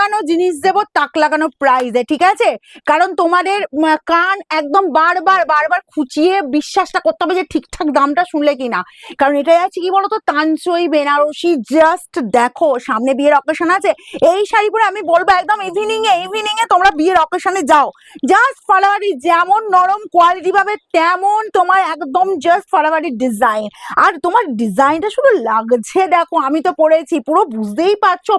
লাগানো জিনিস দেবো, তাক লাগানো প্রাইজে, ঠিক আছে? কারণ তোমাদের কান একদম বারবার বারবার খুঁচিয়ে বিশ্বাসটা করতে হবে যে ঠিকঠাক দামটা শুনলে কিনা। কারণ এটাই আছে কি বলতো, তানচই বেনারসি, জাস্ট দেখো সামনে বিয়ের অকেশন আছে, এই শাড়ি পরে আমি বলবো একদম ইভিনিং এ তোমরা বিয়ের অকেশনে যাও, জাস্ট ফালাওয়ারি যেমন নরম কোয়ালিটি পাবে তেমন তোমার একদম জাস্ট ফালাওয়ারি ডিজাইন। আর তোমার ডিজাইনটা শুধু লাগছে দেখো, আমি তো পরেছি পুরো বুঝতেই পারছো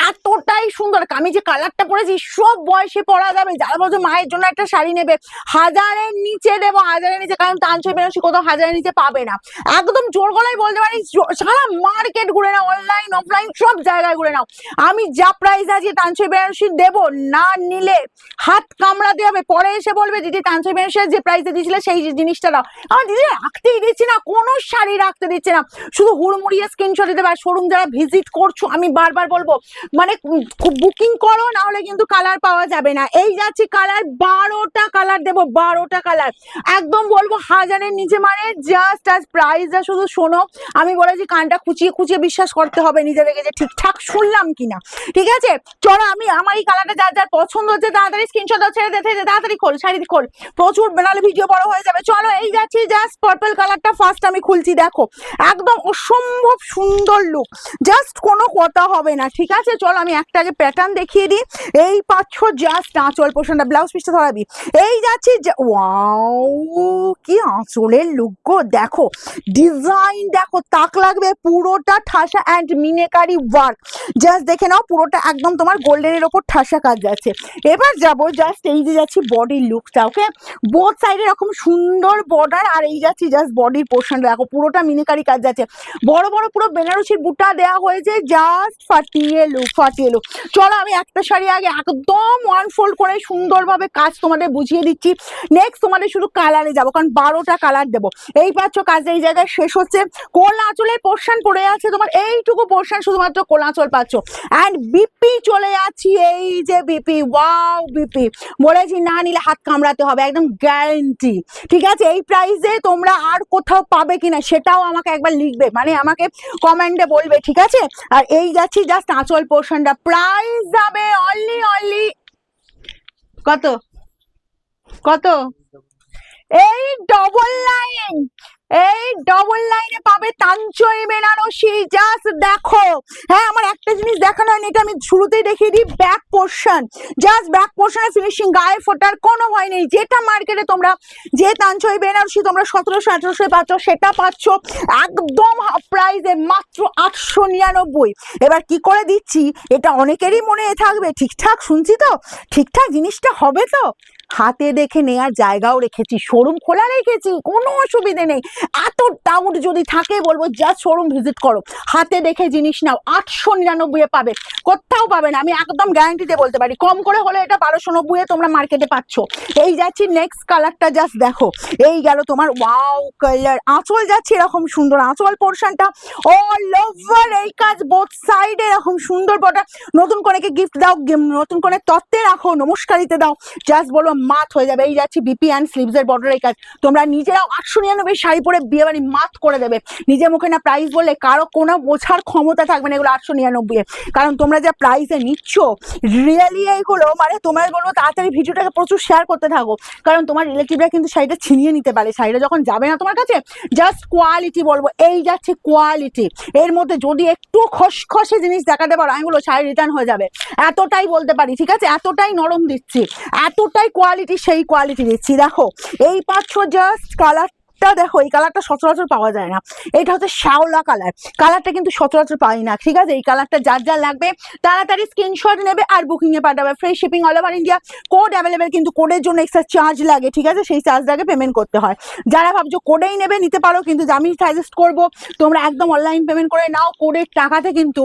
এতটাই সুন্দর। আমি যে কালারটা পরেছি সব বয়সে পরা যাবে, যারা বলছো মায়ের জন্য একটা শাড়ি নেবে 1000-এর নিচে দেবো, 1000-এর নিচে, কারণ তানচই বেনারসি কোথাও 1000-এর নিচে পাবে না। একদম জোর গলায় বলতে পারি, সারা মার্কেট ঘুরে নাও, অনলাইন অফলাইন সব জায়গায় ঘুরে নাও, আমি যা প্রাইস আছে তানচই বেনারসি দেবো, না নিলে হাত কামড়াতে হবে। পরে এসে বলবে দিদি তানচই বেনারসি যে প্রাইসে দিয়েছিলে সেই জিনিসটা দাও। আমার দিদি রাখতেই দিচ্ছি না, কোনো শাড়ি রাখতে দিচ্ছে না, শুধু হুড়মুড়িয়ে স্ক্রিনশট দিতে পারে। শোরুম যারা ভিজিট করছো আমি বারবার বলবো মানে বুকিং করো, না হলে কিন্তু কালার পাওয়া যাবে না। এই যাচ্ছি কালার, 12টা কালার দেবো, 12টা কালার একদম বলবো 1000-এর নিচে, মানে জাস্ট আজ প্রাইসটা শুধু শোনো। আমি বলেছি কানটা খুঁচিয়ে খুঁচিয়ে বিশ্বাস করতে হবে নিজেদেরকে যে ঠিকঠাক শুনলাম কিনা, ঠিক আছে? চলো আমি আমার এই কালারটা যার যার পছন্দ হচ্ছে তাড়াতাড়ি স্ক্রিনশট দাও, ছেড়ে দিতে তাড়াতাড়ি খোল, শাড়ি খোল, প্রচুর বেনালে ভিডিও বড় হয়ে যাবে। চলো এই যাচ্ছি জাস্ট পার্পল কালারটা ফার্স্ট আমি খুলছি, দেখো একদম অসম্ভব সুন্দর লুক, জাস্ট কোনো কথা হবে না, ঠিক আছে? চলো আমি একটা আগে প্যাটার্ন দেখিয়ে দিই। এই পাচ্ছ জাস্ট আঁচল পোর্শনটা, ব্লাউজ পিসটা ধরাবি। এই যাচ্ছি, ওয়াও কি আঁচলের লুক গো, দেখো ডিজাইন দেখো, তাক লাগবে, পুরোটা ঠাসা অ্যান্ড মিনেকারি ওয়ার্ক, জাস্ট দেখে নাও পুরোটা একদম তোমার গোল্ডেনের ওপর ঠাসা কাজ যাচ্ছে। এবার যাবো জাস্ট এই যে যাচ্ছি বডির লুকটা, ওকে বোথ সাইডে এরকম সুন্দর বর্ডার, আর এই যাচ্ছি জাস্ট বডির পোর্শনটা দেখো পুরোটা মিনেকারি কাজ যাচ্ছে, বড় বড় পুরো বেনারসির বুটা দেওয়া হয়েছে, জাস্ট ফাটিয়ে লুক, ফাটিয়ে লুক। চলো আমি একটা শাড়ি আগে একদম ওয়ান ফোল্ড করে সুন্দরভাবে কাজ তোমাদের বুঝিয়ে দিচ্ছি, নেক্সট তোমাদের শুধু কালারে যাবো, কারণ 12টা কালার দেবো। এই পাচ্ছ কাজ এই জায়গায় শেষ হচ্ছে, কোল আঁচলের পোর্শন পড়ে আছে তোমার, এইটুকু পোর্শন শুধুমাত্র কোল আঁচল পাচ্ছ। অ্যান্ড বিপি চলে যাচ্ছি, এই যে বিপি, ওয়াও বিপি বলেছি না নিলে হাত কামড়াতে হবে, একদম গ্যারান্টি, ঠিক আছে? এই প্রাইসে তোমরা আর কোথাও পাবে কিনা সেটাও আমাকে একবার লিখবে, মানে আমাকে কমেন্টে বলবে, ঠিক আছে? আর এই যাচ্ছি জাস্ট আঁচল পোর্শনটা, প্রাইস যাবে অনলি কত কত, এই ডবল লাইন, এই ডবল লাইনে পাবে তানচই বেনারসি, জাস্ট দেখো। হ্যাঁ আমার একটা জিনিস দেখানো হয়নি, এটা আমি শুরুতেই দেখিয়ে দিই, ব্যাক পোর্শন, জাস্ট ব্যাক পোর্শনের ফিনিশিং, গায়ে ফোটার কোনো ভয় নেই। যেটা মার্কেটে তোমরা যে তানচই বেনারসি তোমরা 1700-1800 পাচ্ছ, সেটা পাচ্ছ একদম হাফ প্রাইসে মাত্র 899। এবার কি করে দিচ্ছি এটা অনেকেরই মনে থাকবে, ঠিকঠাক শুনছি তো, ঠিকঠাক জিনিসটা হবে তো, হাতে দেখে নেওয়ার জায়গাও রেখেছি, শোরুম খোলা রেখেছি, কোনো অসুবিধে নেই। এত ডাউট যদি থাকে বলবো জাস্ট শোরুম ভিজিট করো, হাতে দেখে জিনিস নাও, 899 পাবে, কোথাও পাবে না, আমি একদম গ্যারান্টিতে বলতে পারি। কম করে হলে এটা 1290 তোমরা মার্কেটে পাচ্ছ। এই যাচ্ছি নেক্সট কালারটা, জাস্ট দেখো এই গেল তোমার, ওয়াও কালার, আঁচল যাচ্ছে এরকম সুন্দর, আঁচল পোর্শনটা অল ওভার এই কাজ, বোথ সাইডে এরকম সুন্দর বর্ডার। নতুন কনেকে গিফট দাও, নতুন করে তত্ত্বে রাখো, নমস্কারিতে দাও, জাস্ট বলো মাত হয়ে যাবে। এই যাচ্ছি বিপি অ্যান্ড স্লিভস এর বর্ডার এই কাজ, তোমরা নিজেরাও 899 শাড়ি পরে বিয়ে বাড়ি মাত করে দেবে, নিজের মুখে না প্রাইস বললে কারো কোনো বোঝার ক্ষমতা থাকবে না এগুলো 899 এ, কারণ তোমরা যা প্রাইসে নিচ্ছ রিয়েলি এইগুলো, মানে তোমরা বলবো তাড়াতাড়ি ভিডিওটাকে প্রচুর শেয়ার করতে থাকো, কারণ তোমার রিলেটিভরা কিন্তু শাড়িটা ছিনিয়ে নিতে পারে, শাড়িটা যখন যাবে না তোমার কাছে। জাস্ট কোয়ালিটি বলবো, এই যাচ্ছে কোয়ালিটি, এর মধ্যে যদি একটু খসখসে জিনিস দেখাতে পারো আমি বলবো শাড়ি রিটার্ন হয়ে যাবে, এতটাই বলতে পারি, ঠিক আছে? এতটাই নরম দিচ্ছি, এতটাই কোয়ালিটি, সেই কোয়ালিটি দিচ্ছি। দেখো এই পাচ্ছ জাস্ট কালার, দেখো এই কালারটা সচরাচর পাওয়া যায় না, এটা হচ্ছে শ্যাওলা কালার, কালারটা কিন্তু সচরাচর পাই না, ঠিক আছে? এই কালারটা যার যার লাগবে তাড়াতাড়ি স্ক্রিনশট নেবে আর বুকিং এ পাঠাবে, free shipping all over India, code available, কিন্তু কোডের জন্য এক্সট্রা চার্জ লাগে, ঠিক আছে? সেই চার্জটাকে পেমেন্ট করতে হয়। যারা ভাবছো কোডেই নেবে নিতে পারো, কিন্তু আমি সাজেস্ট করবো তোমরা একদম অনলাইন পেমেন্ট করে নাও, কোডের টাকাতে কিন্তু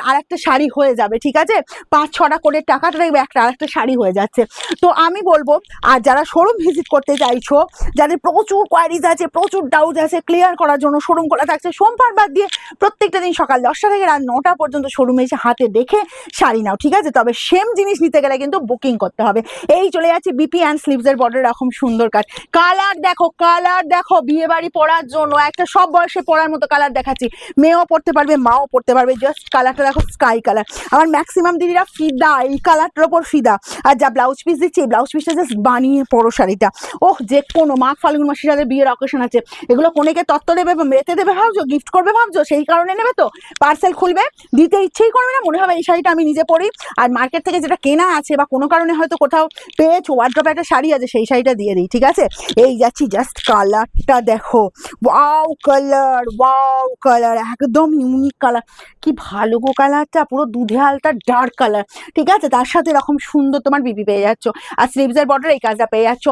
আরেকটা শাড়ি হয়ে যাবে, ঠিক আছে? 5-6টা কোডের টাকাটা দেখবে একটা আরেকটা শাড়ি হয়ে যাচ্ছে। তো আমি বলবো আর যারা শোরুম ভিজিট করতে চাইছো, যাদের প্রচুর কোয়ারিজ আছে, প্রচুর ডাউট আছে, ক্লিয়ার করার জন্য শোরুম খোলা থাকছে সোমবার বাদ দিয়ে প্রত্যেকটা দিন সকাল 10টা থেকে রাত 9টা পর্যন্ত শোরুমে এসে হাতে দেখে শাড়ি নাও, ঠিক আছে? তবে সেম জিনিস নিতে গেলে কিন্তু বুকিং করতে হবে। এই চলে যাচ্ছে বিপি অ্যান্ড স্লিভসের বর্ডার, এরকম সুন্দর কাজ। কালার দেখো, কালার দেখো, বিয়ে বাড়ি পরার জন্য একটা সব বয়সে পরার মতো কালার দেখাচ্ছি। মেয়েও পড়তে পারবে, মাও পড়তে পারবে। জাস্ট কালারটা দেখো, স্কাই কালার। আমার ম্যাক্সিমাম দিদিরা ফিদা, এই কালারটার ওপর ফিদা। আর যা ব্লাউজ পিস দিচ্ছি, এই ব্লাউজ পিসটা জাস্ট বানিয়ে পরো শাড়িটা। ওহ, যে কোনো মাঘ ফাল্গুন মাসে যাদের বিয়ের অকেশন আছে, এগুলো কোনেকে তত্ত্ব দেবে বা মেয়েতে দেবে ভাবছো, গিফট করবে ভাবছো, সেই কারণে নেবে। তো পার্সেল খুলবে, দিতে ইচ্ছেই করবে না, মনে হবে এই শাড়িটা আমি নিজে পরি। আর মার্কেট থেকে যেটা কেনা আছে বা কোনো কারণে হয়তো কোথাও পেয়েছো, ওয়ার্ড্রপে একটা শাড়ি আছে, সেই শাড়িটা দিয়ে দিই, ঠিক আছে? এই যাচ্ছি, জাস্ট কালারটা দেখো, ওয়াও কালার, ওয়াও কালার, একদম ইউনিক কালার। কি ভালো গো কালারটা, পুরো দুধে হালকা ডার্ক কালার, ঠিক আছে? তার সাথে এরকম সুন্দর তোমার বিপি পেয়ে যাচ্ছ। আর স্লিভসের বর্ডার এই কাজটা পেয়ে যাচ্ছ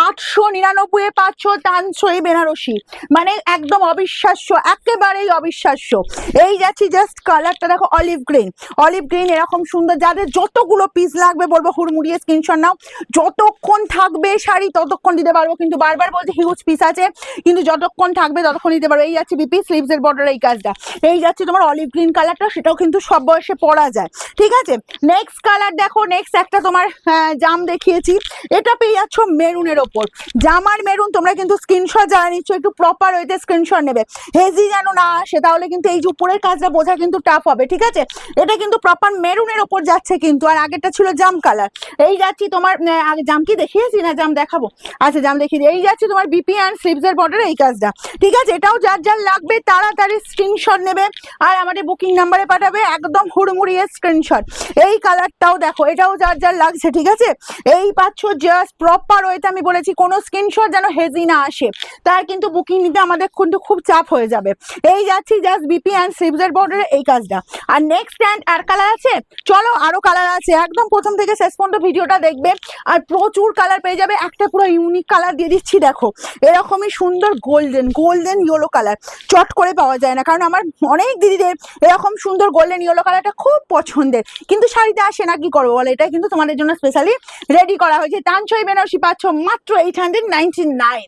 899 পাচ্ছ টানছই বেনারসি, মানে একদম অবিশ্বাস্য, একেবারেই অবিশ্বাস্য। এই যাচ্ছি, জাস্ট কালারটা দেখো, অলিভ গ্রিন, অলিভ গ্রিন এরকম সুন্দর। যাদের যতগুলো পিস লাগবে বলবো হুড়মুড়িয়ে স্ক্রিনশট নাও, যতক্ষণ থাকবে শাড়ি ততক্ষণ দিতে পারবো, কিন্তু বারবার বলতে হিউজ পিস আছে, কিন্তু যতক্ষণ থাকবে ততক্ষণ দিতে পারবো। এই যাচ্ছে বিপি স্লিভসের বর্ডার এই কাজটা। এই যাচ্ছে তোমার অলিভ গ্রিন কালারটা, সেটাও কিন্তু সব বয়সে পরা যায়, ঠিক আছে? নেক্সট কালার দেখো, নেক্সট একটা তোমার জাম দেখিয়েছি, এটা পেয়ে যাচ্ছ মেরুনের ওপর। জামার মেরুন, তোমরা কিন্তু স্ক্রিনশট যারা নিচ্ছ একটু প্রপার ওয়েতে স্ক্রিনশট নেবে, হেজি যেন না আসে, তাহলে কিন্তু এই যে উপরের কাজটা বোঝা কিন্তু টাফ হবে, ঠিক আছে? এটা কিন্তু প্রপার মেরুনের ওপর যাচ্ছে কিন্তু, আর আগেরটা ছিল জাম কালার। এই যাচ্ছি তোমার, আগে জাম কি দেখিয়েছি না, জাম দেখাবো? আচ্ছা, জাম দেখিয়ে দিই। এই যাচ্ছে তোমার বিপি অ্যান্ড স্লিভসের বর্ডার এই কাজটা, ঠিক আছে? এটাও যার যার লাগবে তাড়াতাড়ি স্ক্রিনশট নেবে আর আমাদের বুকিং নাম্বারে পাঠাবে, একদম হুড়মুড়িয়ে স্ক্রিনশট। এই কালারটাও দেখো, এটাও যার যার লাগছে, ঠিক আছে? এই পাচ্ছ জাস্ট প্রপার ওয়েতে, আমি বলেছি কোনো স্ক্রিনশট যেন হেজি না আসে, তার কিন্তু বুকিং নিতে আমাদের কিন্তু খুব চাপ হয়ে যাবে। এই যাচ্ছি, জাস্ট বিপি অ্যান্ড স্লিভসের বর্ডারে এই কাজটা। আর নেক্সট আর কালার আছে, চলো আরো কালার আছে, একদম প্রথম থেকে শেষ পর্যন্ত ভিডিওটা দেখবে আর প্রচুর কালার পেয়ে যাবে। একটা পুরো ইউনিক কালার দিয়ে দিচ্ছি, দেখো এরকমই সুন্দর গোল্ডেন, গোল্ডেন ইয়েলো কালার, চট করে পাওয়া যায় না, কারণ আমার অনেক দিদিদের এরকম সুন্দর গোল্ডেন ইয়েলো কালারটা খুব পছন্দের, কিন্তু শাড়িতে আসে না, কি করবো বলো? এটা কিন্তু তোমাদের জন্য স্পেশালি রেডি করা হয়েছে। টানছই বেনারসি পাচ্ছ মাত্র 899।